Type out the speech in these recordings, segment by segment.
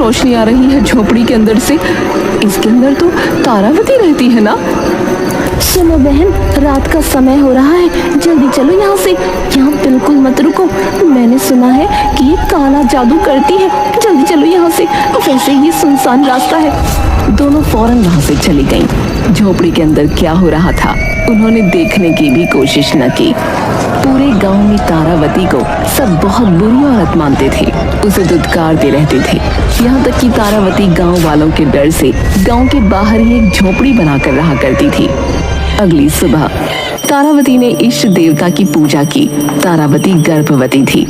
रोशनी आ रही है झोपड़ी के अंदर से। इसके अंदर तो तारावती रहती है ना? सुनो बहन, रात का समय हो रहा है, जल्दी चलो यहाँ से। यहाँ बिल्कुल मत रुको, मैंने सुना है कि ये काला जादू करती है। जल्दी चलो यहाँ से, वैसे ये सुनसान रास्ता है। दोनों फौरन वहां से चली गईं। झोपड़ी के अंदर क्या हो रहा था उन्होंने देखने की भी कोशिश न की। पूरे गांव में तारावती को सब बहुत बुरी औरत मानते थे, उसे दुत्कारते रहते थे। यहाँ तक कि तारावती गांव वालों के डर से गांव के बाहर ही एक झोपड़ी बनाकर रहा करती थी। अगली सुबह तारावती ने इष्ट देवता की पूजा की। तारावती गर्भवती थी।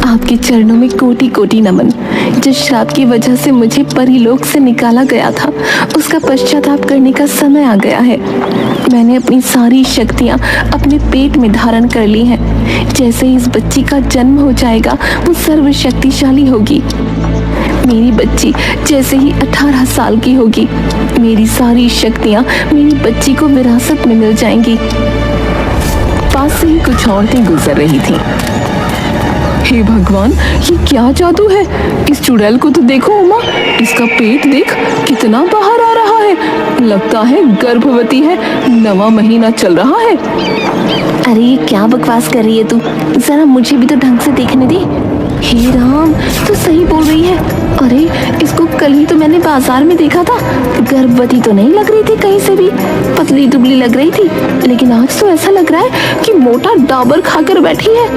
आपके चरणों में कोटि कोटि नमन। जिस श्राप की वजह से मुझे परीलोक से निकाला गया था, उसका पश्चाताप करने का समय आ गया है। मैंने अपनी सारी शक्तियां अपने पेट में धारण कर ली हैं। जैसे ही इस बच्ची का जन्म हो जाएगा, वो सर्वशक्तिशाली होगी। मेरी बच्ची जैसे ही 18 साल की होगी, मेरी सारी शक्तियां मेरी बच्ची को विरासत में मिल जाएंगी। पास से ही कुछ औरतें गुजर रही थीं। हे भगवान, ये क्या जादू है? इस चुड़ैल को तो देखो उमा, इसका पेट देख कितना बाहर आ रहा है। लगता है गर्भवती है, 9वां महीना चल रहा है। अरे ये क्या बकवास कर रही है तू? जरा मुझे भी तो ढंग से देखने दे। हे राम, तू सही बोल रही है। अरे इसको कल ही तो मैंने बाजार में देखा था। गर्भवती तो नहीं लग रही थी कहीं से भी, पतली दुबली लग रही थी, लेकिन आज तो ऐसा लग रहा है कि मोटा डाबर खाकर बैठी है।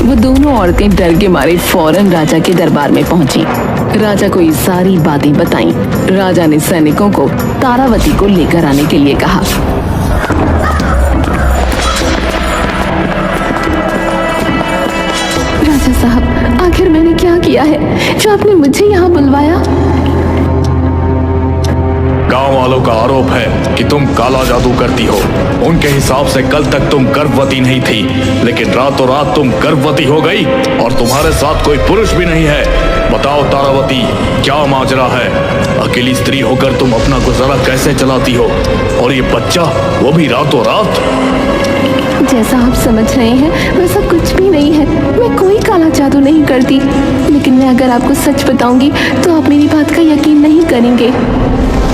वो दोनों औरतें डर के मारे फौरन राजा के दरबार में पहुंची। राजा को ये सारी बातें बताईं। राजा ने सैनिकों को तारावती को लेकर आने के लिए कहा। राजा साहब, आखिर मैंने क्या किया है जो आपने मुझे यहाँ बुलवाया? गांव वालों का आरोप है कि तुम काला जादू करती हो। उनके हिसाब से कल तक तुम गर्भवती नहीं थी, लेकिन रातों रात तुम गर्भवती हो गई और तुम्हारे साथ कोई पुरुष भी नहीं है। बताओ तारावती, क्या माजरा है? अकेली स्त्री होकर तुम अपना गुजारा कैसे चलाती हो, और ये बच्चा वो भी रातों रात? जैसा आप समझ रहे हैं वैसा कुछ भी नहीं है। मैं कोई काला जादू नहीं करती, लेकिन मैं अगर आपको सच बताऊंगी तो आप मेरी बात का यकीन नहीं करेंगे।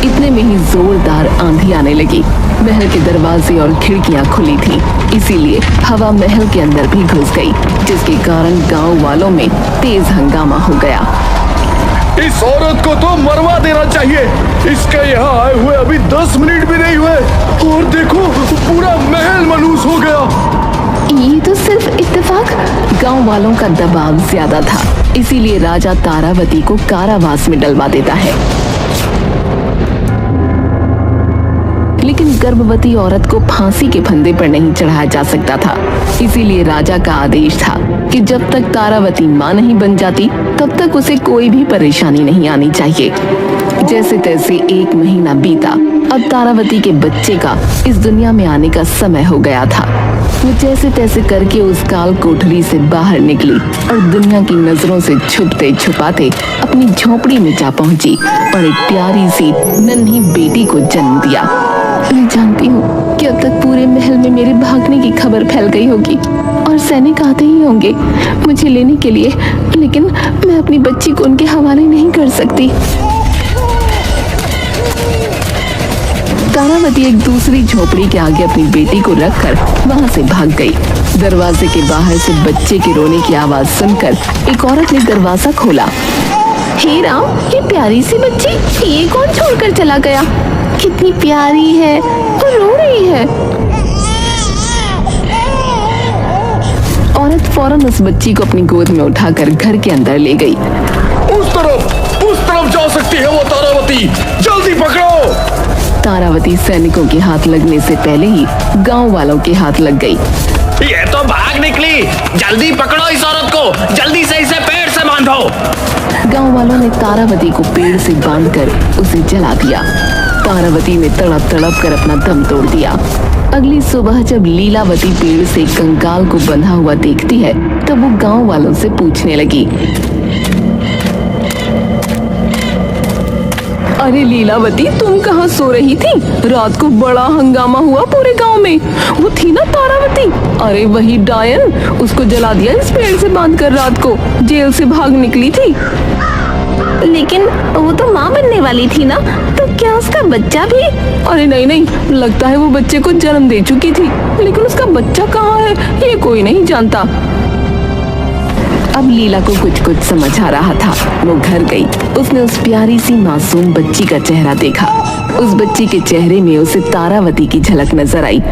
इतने में ही जोरदार आंधी आने लगी। महल के दरवाजे और खिड़कियां खुली थीं, इसीलिए हवा महल के अंदर भी घुस गई, जिसके कारण गांव वालों में तेज हंगामा हो गया। इस औरत को तो मरवा देना चाहिए। इसके यहाँ आए हुए अभी 10 मिनट भी नहीं हुए और देखो पूरा महल मलूस हो गया। ये तो सिर्फ इत्तेफाक। गांव वालों का दबाव ज्यादा था, इसीलिए राजा तारावती को कारावास में डलवा देता है। लेकिन गर्भवती औरत को फांसी के फंदे पर नहीं चढ़ाया जा सकता था, इसीलिए राजा का आदेश था कि जब तक तारावती मां नहीं बन जाती तब तक उसे कोई भी परेशानी नहीं आनी चाहिए। जैसे तैसे 1 महीना बीता। अब तारावती के बच्चे का इस दुनिया में आने का समय हो गया था। वो जैसे तैसे करके उस काल कोठरी से बाहर निकली और दुनिया की नजरों से छुपते छुपाते अपनी झोपड़ी में जा पहुंची और एक प्यारी सी नन्ही बेटी को जन्म दिया। मैं जानती हूँ कि अब तक पूरे महल में मेरे भागने की खबर फैल गई होगी और सैनिक आते ही होंगे मुझे लेने के लिए, लेकिन मैं अपनी बच्ची को उनके हवाले नहीं कर सकती। तारावती एक दूसरी झोपड़ी के आगे अपनी बेटी को रखकर वहां से भाग गई। दरवाजे के बाहर से बच्चे के रोने की आवाज सुनकर एक औरत ने दरवाजा खोला। हे राम, ये प्यारी सी बच्ची, ये कौन छोड़कर चला गया? कितनी प्यारी है और रो रही है। औरत फौरन उस बच्ची को अपनी गोद में उठाकर घर के अंदर ले गई। उस तरफ जा सकती है वो तारावती, जल्दी पकड़ो। तारावती सैनिकों के हाथ लगने से पहले ही गांव वालों के हाथ लग गई। ये तो भाग निकली, जल्दी पकड़ो इस औरत को, जल्दी से इसे पेड़ से बांधो। गांव वालों ने तारावती को पेड़ से बांधकर उसे जला दिया। तारावती ने तड़प तड़प कर अपना दम तोड़ दिया। अगली सुबह जब लीलावती पेड़ से कंकाल को बंधा हुआ देखती है तब वो गांव वालों से पूछने लगी, अरे लीलावती, तुम कहाँ सो रही थी? रात को बड़ा हंगामा हुआ पूरे गांव में। वो थी ना तारावती, अरे वही डायन, उसको जला दिया इस पेड़ से बांधकर। रात को जेल से भाग निकली थी। लेकिन वो तो माँ बनने वाली थी ना, तो क्या उसका बच्चा भी? अरे नहीं नहीं, लगता है वो बच्चे को जन्म दे चुकी थी, लेकिन उसका बच्चा कहाँ है ये कोई नहीं जानता। अब लीला को कुछ कुछ समझ आ रहा था। वो घर गई, उसने उस प्यारी सी मासूम बच्ची का चेहरा देखा। उस बच्ची के चेहरे में उसे तारावती की झलक नजर आई।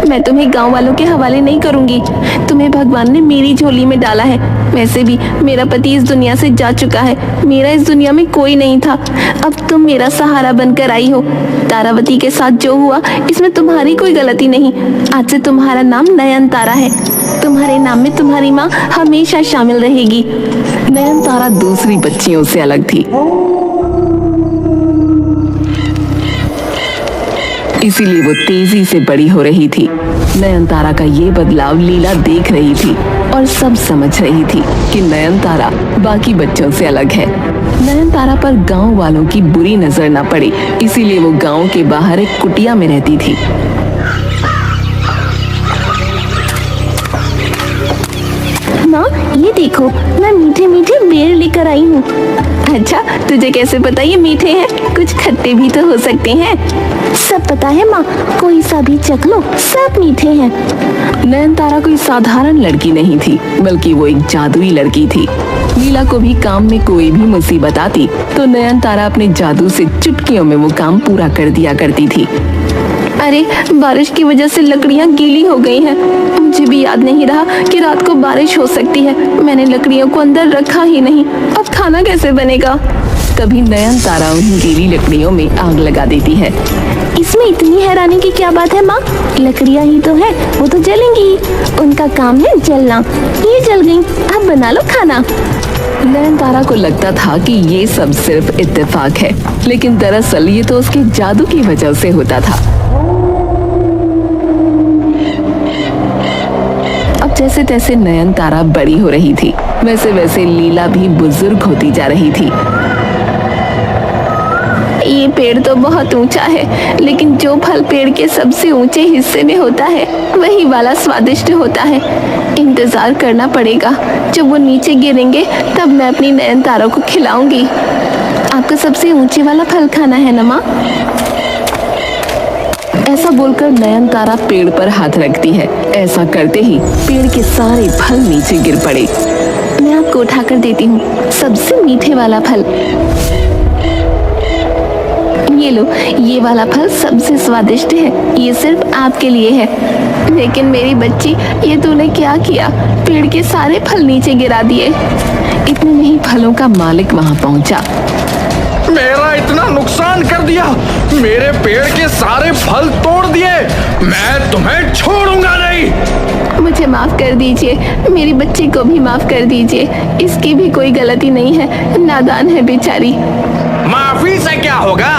मैं तुम्हें गांव वालों के हवाले नहीं करूंगी, तुम्हें भगवान ने मेरी झोली में डाला है। वैसे भी मेरा पति इस दुनिया से जा चुका है, मेरा इस दुनिया में कोई नहीं था। अब तुम मेरा सहारा बनकर आई हो। तारावती के साथ जो हुआ इसमें तुम्हारी कोई गलती नहीं। आज से तुम्हारा नाम नयन तारा है। तुम्हारे नाम में तुम्हारी माँ हमेशा शामिल रहेगी। नयन तारा दूसरी बच्चियों से अलग थी, इसीलिए वो तेजी से बड़ी हो रही थी। नयन तारा का ये बदलाव लीला देख रही थी और सब समझ रही थी कि नयन तारा बाकी बच्चों से अलग है। नयन तारा पर गांव वालों की बुरी नजर न पड़े, इसीलिए वो गांव के बाहर एक कुटिया में रहती थी। माँ ये देखो, मैं मीठे मीठे बेर लेकर आई हूँ। अच्छा, तुझे कैसे पता ये मीठे हैं? कुछ खट्टे भी तो हो सकते हैं। सब पता है माँ, कोई सा भी चख लो, सब मीठे हैं। नयन तारा कोई साधारण लड़की नहीं थी, बल्कि वो एक जादुई लड़की थी। लीला को भी काम में कोई भी मुसीबत आती तो नयन तारा अपने जादू से चुटकियों में वो काम पूरा कर दिया करती थी। अरे बारिश की वजह से लकड़ियाँ गीली हो गई हैं। मुझे भी याद नहीं रहा कि रात को बारिश हो सकती है। मैंने लकड़ियों को अंदर रखा ही नहीं। अब खाना कैसे बनेगा? तभी नयन तारा उन गीली लकड़ियों में आग लगा देती है। इसमें इतनी हैरानी की क्या बात है माँ? लकड़ियाँ ही तो है, वो तो जलेंगी। उनका काम है जलना। ये जल गई, अब बना लो खाना। नयन तारा को लगता था कि ये सब सिर्फ इत्तेफाक है, लेकिन दरअसल ये तो उसके जादू की वजह से होता था। अब जैसे तैसे नयन तारा बड़ी हो रही थी, वैसे वैसे लीला भी बुजुर्ग होती जा रही थी। ये पेड़ तो बहुत ऊंचा है, लेकिन जो फल पेड़ के सबसे ऊंचे हिस्से में होता है वही वाला स्वादिष्ट होता है। इंतजार करना पड़ेगा, जब वो नीचे गिरेंगे तब मैं अपनी नयन तारा को खिलाऊंगी। आपको सबसे ऊंचे वाला फल खाना है ना माँ? ऐसा बोलकर नयन तारा पेड़ पर हाथ रखती है। ऐसा करते ही पेड़ के सारे फल नीचे गिर पड़े। मैं आपको उठाकर देती हूँ सबसे मीठे वाला फल। ये लो, ये वाला फल सबसे स्वादिष्ट है, ये सिर्फ आपके लिए है। लेकिन मेरी बच्ची, ये तूने क्या किया? पेड़ के सारे फल नीचे गिरा दिए। इतने में ही फलों का मालिक वहाँ पहुँचा। मेरा इतना नुकसान कर दिया, मेरे पेड़ के सारे फल तोड़ दिए, मैं तुम्हें छोड़ूंगा नहीं। मुझे माफ कर दीजिए, मेरी बच्ची को भी माफ कर दीजिए। इसकी भी कोई गलती नहीं है, नादान है बेचारी। माफी से क्या होगा?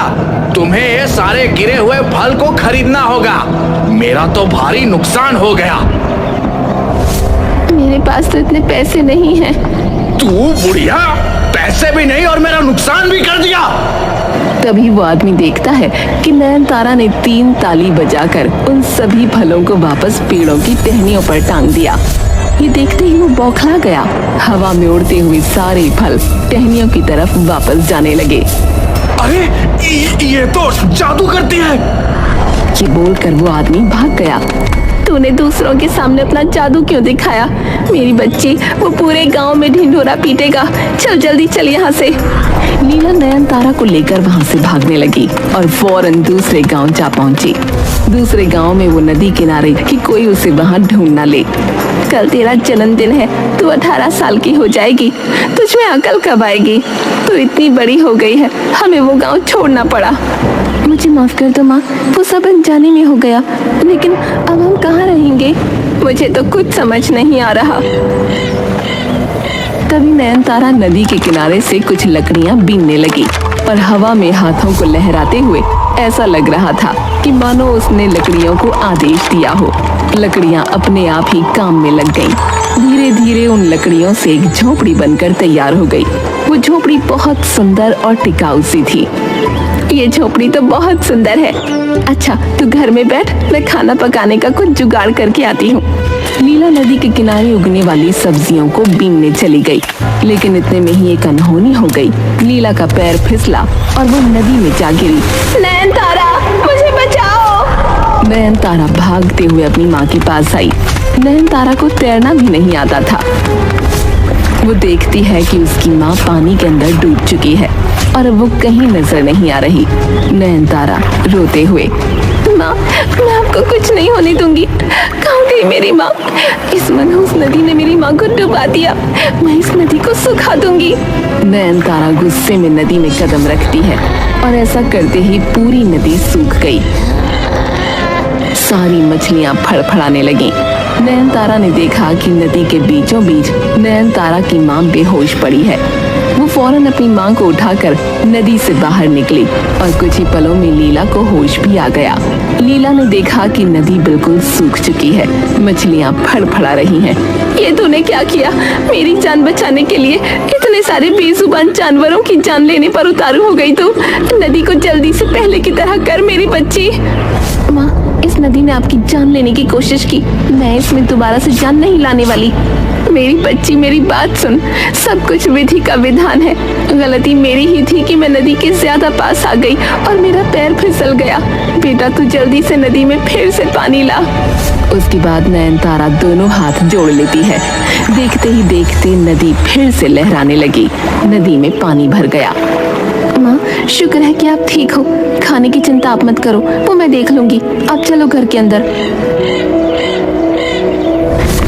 तुम्हें ये सारे गिरे हुए फल को खरीदना होगा। मेरा तो भारी नुकसान हो गया। मेरे पास तो इतने पैसे नहीं हैं। तू बुढ़िया, पैसे भी नहीं और मेरा नुकसान भी कर दिया। तभी वो आदमी देखता है कि नयन तारा ने 3 ताली बजाकर उन सभी फलों को वापस पेड़ों की टहनियों पर टांग दिया। ये देखते ही वो बौखला गया। हवा में उड़ते हुए सारे फल टहनियों की तरफ वापस जाने लगे। अरे ये तो जादू करती है। ये बोलकर वो आदमी भाग गया। तूने दूसरों के सामने अपना जादू क्यों दिखाया? मेरी बच्ची, वो पूरे गांव में ढिंढोरा पीटेगा। चल जल्दी चल यहाँ से। लीला नयन तारा को लेकर वहाँ से भागने लगी और फौरन दूसरे गांव जा पहुंची। दूसरे गांव में वो नदी किनारे कि कोई उसे वहाँ ढूंढ ना ले। कल तेरा जन्मदिन है, तू 18 साल की हो जाएगी। तुझमें अकल कब आएगी? तू इतनी बड़ी हो गई है, हमें वो गांव छोड़ना पड़ा। मुझे माफ कर दो माँ, वो सब अनजाने में हो गया। लेकिन अब हम कहाँ रहेंगे? मुझे तो कुछ समझ नहीं आ रहा। तभी नयन तारा नदी के किनारे से कुछ लकड़ियां बीनने लगी और हवा में हाथों को लहराते हुए ऐसा लग रहा था कि मानो उसने लकड़ियों को आदेश दिया हो। लकड़ियां अपने आप ही काम में लग गईं। धीरे धीरे उन लकड़ियों से एक झोपड़ी बनकर तैयार हो गई। वो झोपड़ी बहुत सुंदर और टिकाऊ सी थी। ये झोपड़ी तो बहुत सुंदर है। अच्छा तू घर में बैठ, मैं खाना पकाने का कुछ जुगाड़ करके आती हूँ। लीला नदी के किनारे उगने वाली सब्जियों को बीनने चली गई, लेकिन इतने में ही एक अनहोनी हो गई। लीला का पैर फिसला और वो नदी में जा गिरी। नयनतारा मुझे बचाओ। नयनतारा भागते हुए अपनी माँ के पास आई। नयनतारा को तैरना भी नहीं आता था। वो देखती है कि उसकी माँ पानी के अंदर डूब चुकी है और अब वो कहीं नजर नहीं आ रही। नयनतारा रोते हुए, माँ मैं आपको कुछ नहीं होने दूंगी। कहाँ गई मेरी माँ? इस मनहूस नदी ने मेरी माँ को डुबा दिया। मैं इस नदी को सुखा दूंगी। नयनतारा गुस्से में नदी में कदम रखती है और ऐसा करते ही पूरी नदी सूख गई। सारी मछलियां फड़फड़ाने लगीं। नयनतारा ने देखा कि नदी के बीचों बीच नयनतारा की माँ बेहोश पड़ी है। वो फौरन अपनी माँ को उठाकर नदी से बाहर निकली और कुछ ही पलों में लीला को होश भी आ गया। लीला ने देखा कि नदी बिल्कुल सूख चुकी है। मछलियां फड़फड़ा रही हैं। ये तूने क्या किया? मेरी जान बचाने के लिए इतने सारे बेजुबान जानवरों की जान लेने पर उतारू हो गई तू। नदी को जल्दी से पहले की तरह कर मेरी बच्ची। माँ इस नदी ने आपकी जान लेने की कोशिश की। मैं इसमें दोबारा से जान नहीं लाने वाली। मेरी बच्ची मेरी बात सुन। सब कुछ विधि का विधान है। गलती मेरी ही थी कि मैं नदी के ज्यादा पास आ गई और मेरा पैर फिसल गया। बेटा तू जल्दी से नदी में फिर से पानी ला। उसके बाद नयनतारा दोनों हाथ जोड़ लेती है। देखते ही देखते नदी फिर से लहराने लगी। नदी में पानी भर गया। माँ शुक्र है कि आप ठीक हो। खाने की चिंता आप मत करो, वो मैं देख लूंगी। आप चलो घर के अंदर।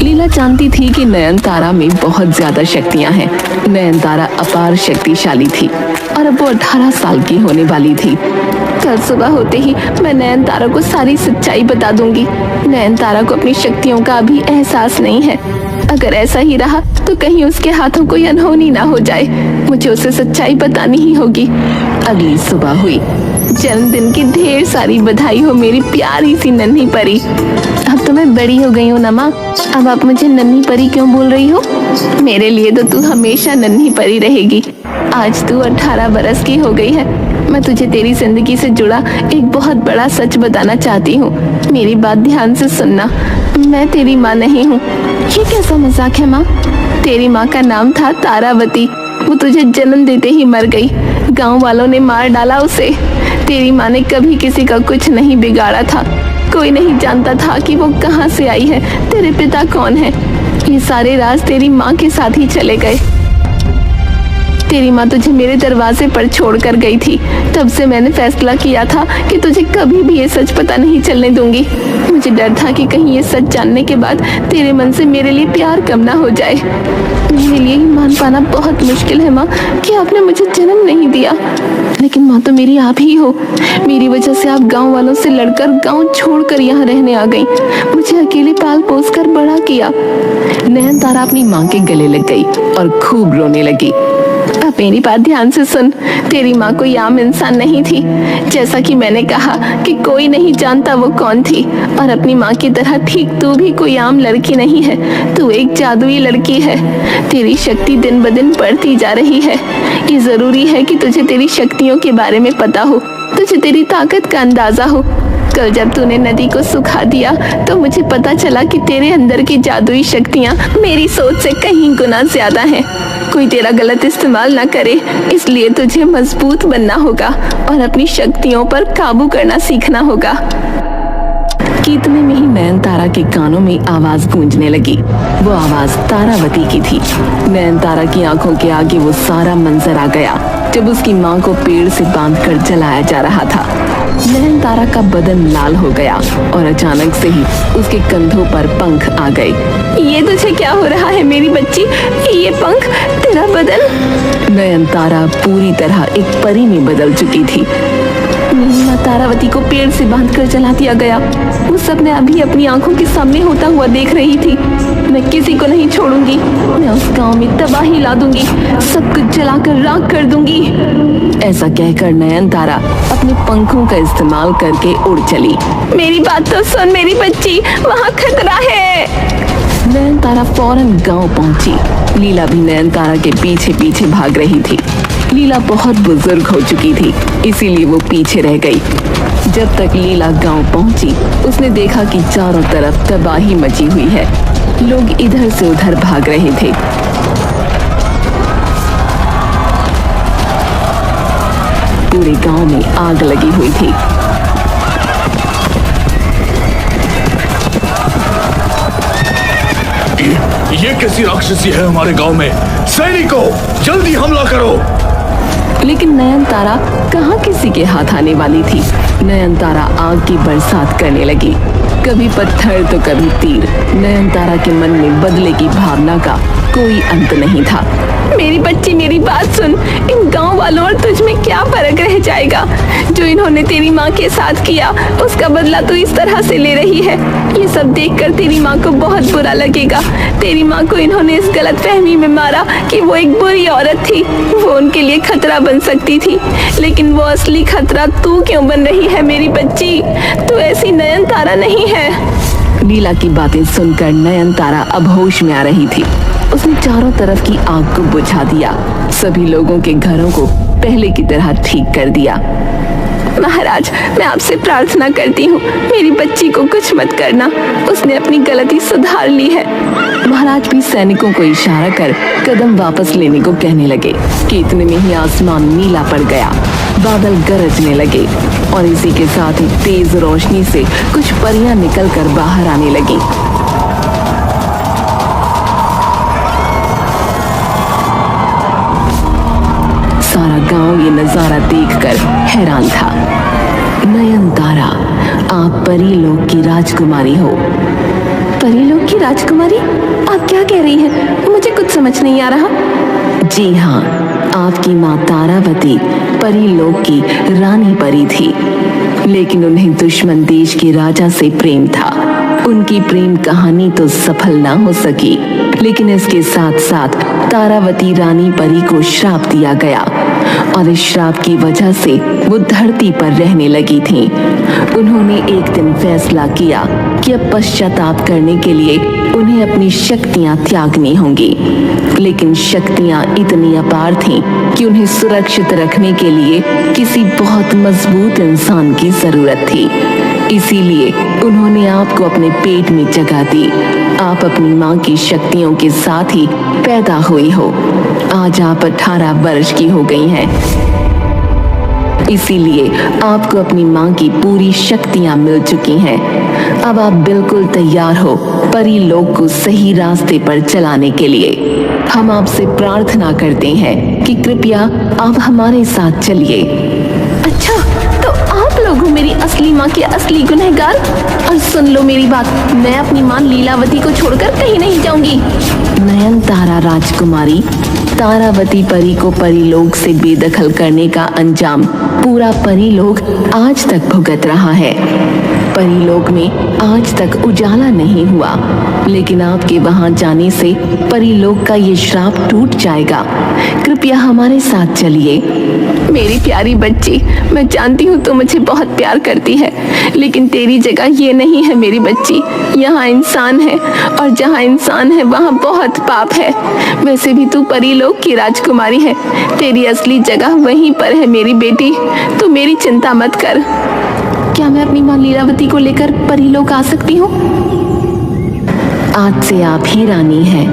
लीला जानती थी कि नयनतारा में बहुत ज्यादा शक्तियां हैं। नयनतारा अपार शक्तिशाली थी और अब वो 18 साल की होने वाली थी। कल सुबह होते ही मैं नयनतारा को सारी सच्चाई बता दूंगी। नयनतारा को अपनी शक्तियों का अभी एहसास नहीं है। अगर ऐसा ही रहा तो कहीं उसके हाथों कोई अनहोनी ना हो जाए। मुझे उसे सच्चाई बतानी ही होगी। अगली सुबह हुई। जन्मदिन की ढेर सारी बधाई हो मेरी प्यारी सी नन्ही परी। अब तो मैं बड़ी हो गई हूँ ना माँ। अब आप मुझे नन्ही परी क्यों बोल रही हो? मेरे लिए तो तू हमेशा नन्ही परी रहेगी। आज तू 18 बरस की हो गई है। मैं तुझे तेरी जिंदगी से जुड़ा एक बहुत बड़ा सच बताना चाहती हूँ। मेरी बात ध्यान से सुनना। मैं तेरी माँ नहीं हूँ। ये कैसा मजाक है माँ? तेरी माँ का नाम था तारावती। वो तुझे जन्म देते ही मर गई। गांव वालों ने मार डाला उसे। तेरी माँ ने कभी किसी का कुछ नहीं बिगाड़ा था। कोई नहीं जानता था कि वो कहाँ से आई है, तेरे पिता कौन है। ये सारे राज तेरी माँ के साथ ही चले गए। तेरी माँ तुझे मेरे दरवाजे पर छोड़कर गई थी। तब से मैंने फैसला किया था कि तुझे कभी भी ये सच पता नहीं चलने दूंगी। मुझे डर था कि कहीं ये सच जानने के बाद तेरे मन से मेरे लिए प्यार कम ना हो जाए। मेरे लिए ही मान पाना बहुत मुश्किल है माँ कि आपने मुझे जन्म नहीं दिया। लेकिन माँ तो मेरी आप ही हो। मेरी वजह से आप गांव वालों से लड़कर गांव छोड़कर यहाँ रहने आ गई। मुझे अकेले पाल पोस कर बड़ा किया। नयनतारा अपनी माँ के गले लग गई और खूब रोने लगी। अब मेरी बात ध्यान से सुन। तेरी माँ कोई आम इंसान नहीं थी। जैसा कि मैंने कहा कि कोई नहीं जानता वो कौन थी। और अपनी माँ की तरह ठीक तू भी कोई आम लड़की नहीं है। तू एक जादुई लड़की है। तेरी शक्ति दिन ब दिन बढ़ती जा रही है। ये जरूरी है कि तुझे तेरी शक्तियों के बारे में पता हो, तुझे तेरी ताकत का अंदाजा हो। कल जब तूने नदी को सुखा दिया तो मुझे पता चला कि तेरे अंदर की जादुई शक्तियाँ मेरी सोच से कहीं गुना ज्यादा हैं। कोई तेरा गलत इस्तेमाल ना करे, इसलिए तुझे मजबूत बनना होगा और अपनी शक्तियों पर काबू करना सीखना होगा। इतने में ही नयनतारा के कानों में आवाज गूंजने लगी। वो आवाज तारावती की थी। नयनतारा की आंखों के आगे वो सारा मंजर आ गया जब उसकी माँ को पेड़ से बांधकर जलाया जा रहा था। नयनतारा का बदन लाल हो गया और अचानक से ही उसके कंधों पर पंख आ गए। ये तुझे क्या हो रहा है मेरी बच्ची? ये पंख, तेरा बदन। नयनतारा पूरी तरह एक परी में बदल चुकी थी। मेरी माँ तारावती को पेड़ से बांधकर जला दिया गया। वो सब मैं अभी अपनी आंखों के सामने होता हुआ देख रही थी। मैं किसी को नहीं छोड़ूंगी। मैं उस गांव में तबाही ला दूंगी, सब कुछ जलाकर राख कर दूंगी। ऐसा कहकर नयनतारा अपने पंखों का इस्तेमाल करके उड़ चली। मेरी बात तो सुन मेरी बच्ची, वहाँ खतरा है। नयनतारा फौरन गांव पहुंची। लीला भी नयनतारा के पीछे पीछे भाग रही थी। लीला बहुत बुजुर्ग हो चुकी थी, इसीलिए वो पीछे रह गई। जब तक लीला गांव पहुंची, उसने देखा कि चारों तरफ तबाही मची हुई है। लोग इधर से उधर भाग रहे थे। पूरे गांव में आग लगी हुई थी। ये कैसी राक्षसी है हमारे गांव में? सैनिकों, जल्दी हमला करो। लेकिन नयनतारा कहाँ किसी के हाथ आने वाली थी। नयनतारा आग की बरसात करने लगी, कभी पत्थर तो कभी तीर। नयनतारा के मन में बदले की भावना का कोई अंत नहीं था। मेरी बच्ची, मेरी बात सुन। इन गांव वालों और तुझ में क्या फर्क रह जाएगा? जो इन्होंने तेरी माँ के साथ किया, उसका बदला तू इस तरह से ले रही है। ये सब देखकर तेरी माँ को बहुत बुरा लगेगा। तेरी माँ को इन्होंने इस गलत फहमी में मारा कि वो एक बुरी औरत थी, वो उनके लिए खतरा बन सकती थी। लेकिन वो असली खतरा तू क्यों बन रही है मेरी बच्ची? तू ऐसी नयनतारा नहीं है। लीला की बातें सुनकर नयनतारा अब होश में आ रही थी। उसने चारों तरफ की आग को बुझा दिया, सभी लोगों के घरों को पहले की तरह ठीक कर दिया। महाराज, मैं आपसे प्रार्थना करती हूँ, मेरी बच्ची को कुछ मत करना। उसने अपनी गलती सुधार ली है। महाराज भी सैनिकों को इशारा कर कदम वापस लेने को कहने लगे कि इतने में ही आसमान नीला पड़ गया। बादल गरजने लगे और इसी के साथ ही तेज रोशनी से कुछ परियां निकलकर बाहर आने लगी। सारा गांव ये नजारा देखकर हैरान था। नयनतारा, आप परीलोक की राजकुमारी हो। परीलोक की राजकुमारी? आप क्या कह रही हैं? मुझे कुछ समझ नहीं आ रहा। जी हाँ, आपकी माँ तारावती परीलोक की रानी परी थी, लेकिन उन्हें दुश्मन देश के राजा से प्रेम था। उनकी प्रेम कहानी तो सफल ना हो सकी, लेकिन इसके साथ साथ तारावती रानी परी को श्राप दिया गया और इस श्राप की वजह से वो धरती पर रहने लगी थीं। उन्होंने एक दिन फैसला किया कि अब पश्चाताप करने के लिए उन्हें अपनी शक्तियां त्यागनी होंगी, लेकिन शक्तियां इतनी अपार थीं कि उन्हें सुरक्षित रखने के लिए किसी बहुत मजबूत इंसान की जरूरत थी। इसीलिए उन्होंने आपको अपने पेट में जगह दी। आप अपनी माँ की शक्तियों के साथ ही पैदा हुई हो। आज आप 18 वर्ष की हो गई हैं। इसीलिए आपको अपनी माँ की पूरी शक्तियां मिल चुकी हैं। अब आप बिल्कुल तैयार हो परीलोक को सही रास्ते पर चलाने के लिए। हम आपसे प्रार्थना करते हैं कि कृपया आप हमारे साथ चलिए। अच्छा, तो आप लोग हो मेरी असली माँ के असली गुनहगार? और सुन लो मेरी बात, मैं अपनी माँ लीलावती को छोड़कर कहीं नहीं जाऊंगी। नयनतारा राजकुमारी, तारावती परी को परीलोक से बेदखल करने का अंजाम पूरा परीलोक आज तक भुगत रहा है। परीलोक में आज तक उजाला नहीं हुआ, लेकिन आपके वहां जाने से परीलोक का ये श्राप टूट जाएगा। कृपया हमारे साथ चलिए। मेरी प्यारी बच्ची, मैं जानती हूँ तू मुझे बहुत प्यार करती है, लेकिन तेरी जगह ये नहीं है मेरी बच्ची। यहाँ इंसान है और जहाँ इंसान है वहाँ बहुत पाप है। वैसे भी तू परीलोक की राजकुमारी है, तेरी असली जगह वहीं पर है मेरी बेटी। तू मेरी चिंता मत कर। क्या मैं अपनी माँ लीलावती को लेकर परीलोक आ सकती हूँ? आज से आप ही रानी हैं।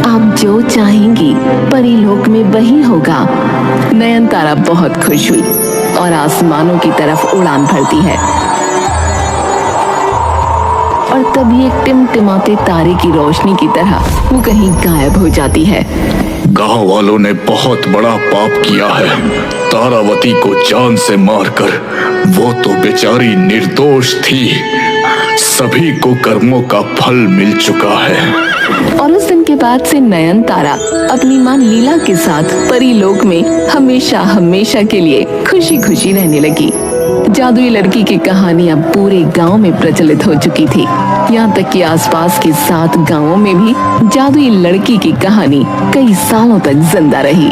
आप जो चाहेंगी परीलोक में वही होगा। नयनतारा बहुत खुश हुई और आसमानों की तरफ उड़ान भरती है और तभी एक टिमटिमाते तारे की रोशनी की तरह वो कहीं गायब हो जाती है। गांव वालों ने बहुत बड़ा पाप किया है। तारावती को जान से मारकर, वो तो बेचारी निर्दोष थी। सभी को कर्मों का फल मिल चुका है। और उस दिन के बाद से नयनतारा अपनी माँ लीला के साथ परीलोक में हमेशा हमेशा के लिए खुशी खुशी रहने लगी। जादुई लड़की की कहानी अब पूरे गांव में प्रचलित हो चुकी थी। यहाँ तक कि आसपास के 7 गांवों में भी जादुई लड़की की कहानी कई सालों तक जिंदा रही।